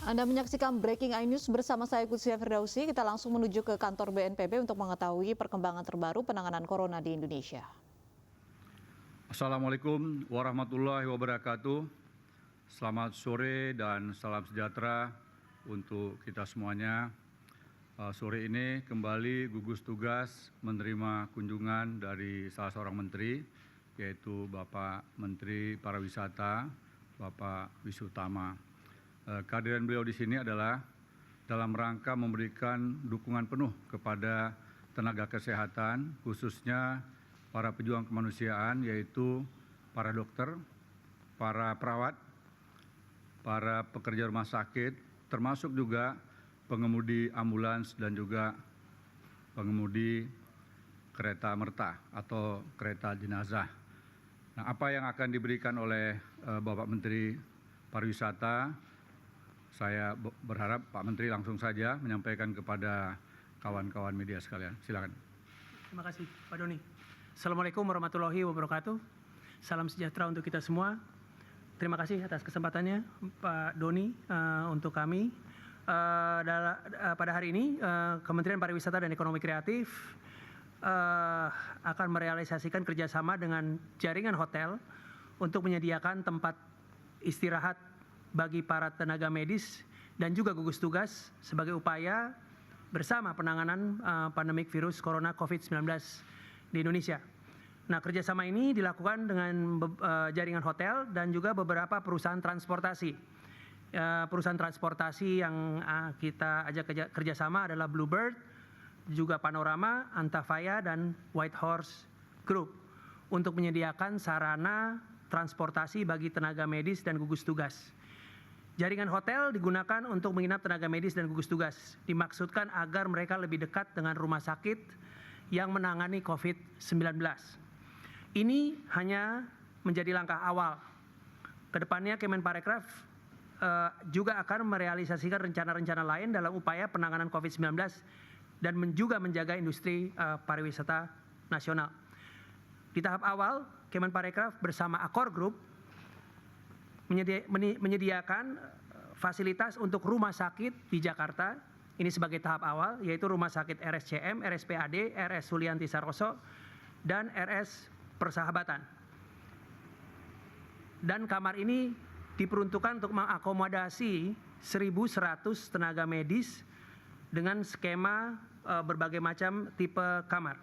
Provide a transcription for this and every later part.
Anda menyaksikan Breaking iNews bersama saya Kutsia Firdausi. Kita langsung menuju ke kantor BNPB untuk mengetahui perkembangan terbaru penanganan corona di Indonesia. Assalamualaikum warahmatullahi wabarakatuh. Selamat sore dan salam sejahtera untuk kita semuanya. Sore ini kembali gugus tugas menerima kunjungan dari salah seorang menteri, yaitu Bapak Menteri Pariwisata, Bapak Wisutama. Kehadiran beliau di sini adalah dalam rangka memberikan dukungan penuh kepada tenaga kesehatan, khususnya para pejuang kemanusiaan, yaitu para dokter, para perawat, para pekerja rumah sakit, termasuk juga pengemudi ambulans dan juga pengemudi kereta merta atau kereta jenazah. Nah, apa yang akan diberikan oleh Bapak Menteri Pariwisata, saya berharap Pak Menteri langsung saja menyampaikan kepada kawan-kawan media sekalian. Silakan. Terima kasih Pak Doni. Assalamualaikum warahmatullahi wabarakatuh. Salam sejahtera untuk kita semua. Terima kasih atas kesempatannya Pak Doni untuk kami. Pada hari ini Kementerian Pariwisata dan Ekonomi Kreatif akan merealisasikan kerjasama dengan jaringan hotel untuk menyediakan tempat istirahat bagi para tenaga medis dan juga gugus tugas sebagai upaya bersama penanganan pandemik virus corona COVID-19 di Indonesia. Nah, kerjasama ini dilakukan dengan jaringan hotel dan juga beberapa perusahaan transportasi. Perusahaan transportasi yang kita ajak kerjasama adalah Bluebird, juga Panorama, Antafaya, dan Whitehorse Group untuk menyediakan sarana transportasi bagi tenaga medis dan gugus tugas. Jaringan hotel digunakan untuk menginap tenaga medis dan gugus tugas. Dimaksudkan agar mereka lebih dekat dengan rumah sakit yang menangani COVID-19. Ini hanya menjadi langkah awal. Kedepannya Kemenparekraf juga akan merealisasikan rencana-rencana lain dalam upaya penanganan COVID-19 dan juga menjaga industri pariwisata nasional. Di tahap awal, Kemenparekraf bersama Accor Group menyediakan fasilitas untuk rumah sakit di Jakarta. Ini sebagai tahap awal, yaitu Rumah Sakit RSCM, RSPAD, RS Sulianti Saroso, dan RS Persahabatan. Dan kamar ini diperuntukkan untuk mengakomodasi 1.100 tenaga medis dengan skema berbagai macam tipe kamar.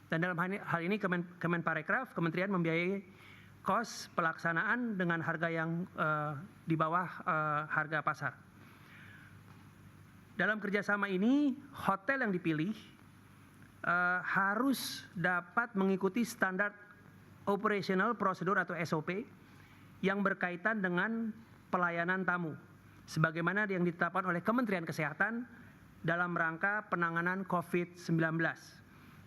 Dan dalam hal ini Kemenparekraf, Kementerian membiayai kos pelaksanaan dengan harga yang di bawah harga pasar. Dalam kerjasama ini, hotel yang dipilih harus dapat mengikuti standar operational prosedur atau SOP yang berkaitan dengan pelayanan tamu, sebagaimana yang ditetapkan oleh Kementerian Kesehatan dalam rangka penanganan COVID-19.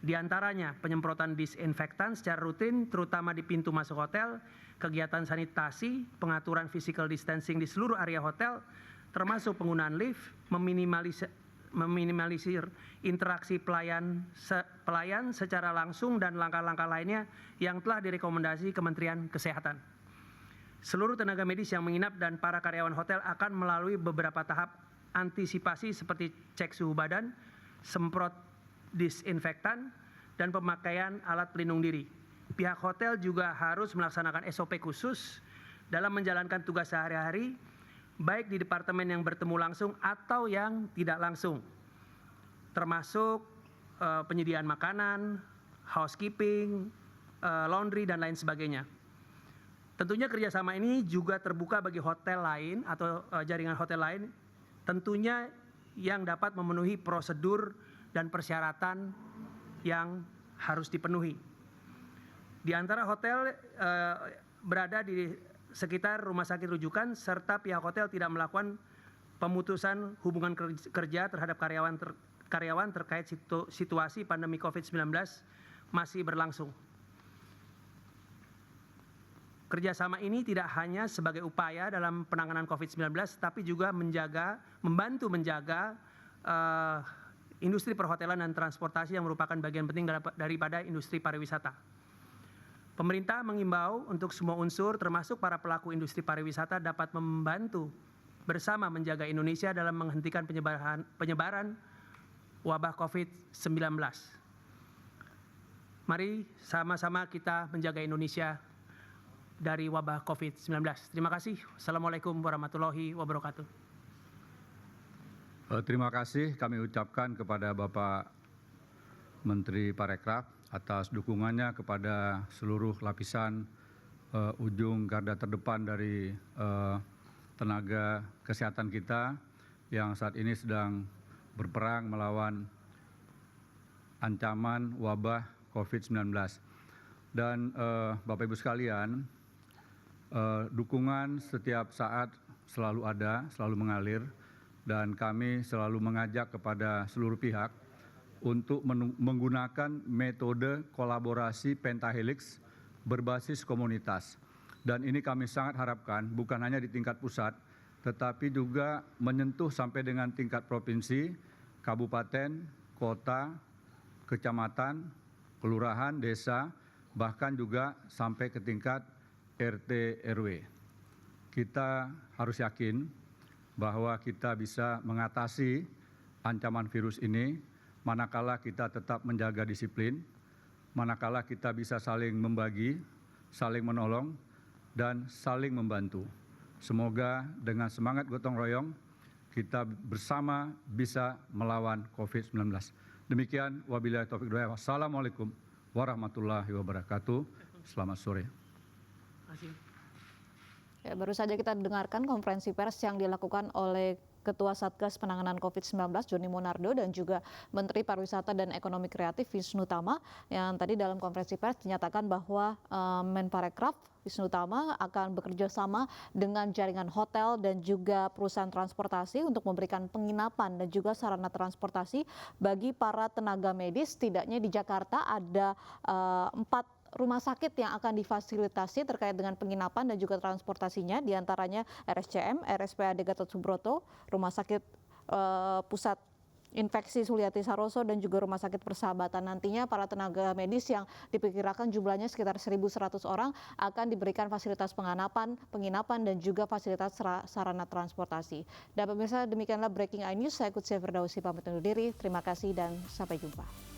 Di antaranya penyemprotan disinfektan secara rutin terutama di pintu masuk hotel, kegiatan sanitasi, pengaturan physical distancing di seluruh area hotel, termasuk penggunaan lift, meminimalisir interaksi pelayan secara langsung dan langkah-langkah lainnya yang telah direkomendasi Kementerian Kesehatan. Seluruh tenaga medis yang menginap dan para karyawan hotel akan melalui beberapa tahap antisipasi seperti cek suhu badan, semprot disinfektan, dan pemakaian alat pelindung diri. Pihak hotel juga harus melaksanakan SOP khusus dalam menjalankan tugas sehari-hari, baik di departemen yang bertemu langsung atau yang tidak langsung, termasuk penyediaan makanan, housekeeping, laundry, dan lain sebagainya. Tentunya kerjasama ini juga terbuka bagi hotel lain atau jaringan hotel lain, tentunya yang dapat memenuhi prosedur dan persyaratan yang harus dipenuhi. Di antara hotel berada di sekitar rumah sakit rujukan serta pihak hotel tidak melakukan pemutusan hubungan kerja terhadap karyawan terkait situasi pandemi COVID-19 masih berlangsung. Kerjasama ini tidak hanya sebagai upaya dalam penanganan COVID-19, tapi juga membantu menjaga industri perhotelan dan transportasi yang merupakan bagian penting daripada industri pariwisata. Pemerintah mengimbau untuk semua unsur termasuk para pelaku industri pariwisata dapat membantu bersama menjaga Indonesia dalam menghentikan penyebaran wabah COVID-19. Mari sama-sama kita menjaga Indonesia dari wabah COVID-19. Terima kasih. Assalamualaikum warahmatullahi wabarakatuh. Terima kasih kami ucapkan kepada Bapak Menteri Parekraf atas dukungannya kepada seluruh lapisan ujung garda terdepan dari tenaga kesehatan kita yang saat ini sedang berperang melawan ancaman wabah COVID-19. Dan Bapak Ibu sekalian, dukungan setiap saat selalu ada, selalu mengalir, dan kami selalu mengajak kepada seluruh pihak untuk menggunakan metode kolaborasi pentahelix berbasis komunitas. Dan ini kami sangat harapkan bukan hanya di tingkat pusat, tetapi juga menyentuh sampai dengan tingkat provinsi, kabupaten, kota, kecamatan, kelurahan, desa, bahkan juga sampai ke tingkat RT RW. Kita harus yakin bahwa kita bisa mengatasi ancaman virus ini manakala kita tetap menjaga disiplin, manakala kita bisa saling membagi, saling menolong, dan saling membantu. Semoga dengan semangat gotong royong kita bersama bisa melawan COVID-19. Demikian, wabillahi taufiq wal hidayah. Wassalamualaikum warahmatullahi wabarakatuh. Selamat sore. Ya, baru saja kita dengarkan konferensi pers yang dilakukan oleh Ketua Satgas Penanganan COVID-19 Joni Monardo dan juga Menteri Pariwisata dan Ekonomi Kreatif Wisnu Tama, yang tadi dalam konferensi pers dinyatakan bahwa Menparekraf Wisnu Tama akan bekerja sama dengan jaringan hotel dan juga perusahaan transportasi untuk memberikan penginapan dan juga sarana transportasi bagi para tenaga medis. Setidaknya di Jakarta ada 4 rumah sakit yang akan difasilitasi terkait dengan penginapan dan juga transportasinya, diantaranya RSCM, RSPAD Gatot Subroto, Rumah Sakit Pusat Infeksi Suliati Saroso, dan juga Rumah Sakit Persahabatan. Nantinya para tenaga medis yang diperkirakan jumlahnya sekitar 1.100 orang akan diberikan fasilitas penginapan dan juga fasilitas sarana transportasi. Dan pemirsa, demikianlah Breaking News. Saya Kutsia Firdausi pamit undur diri. Terima kasih dan sampai jumpa.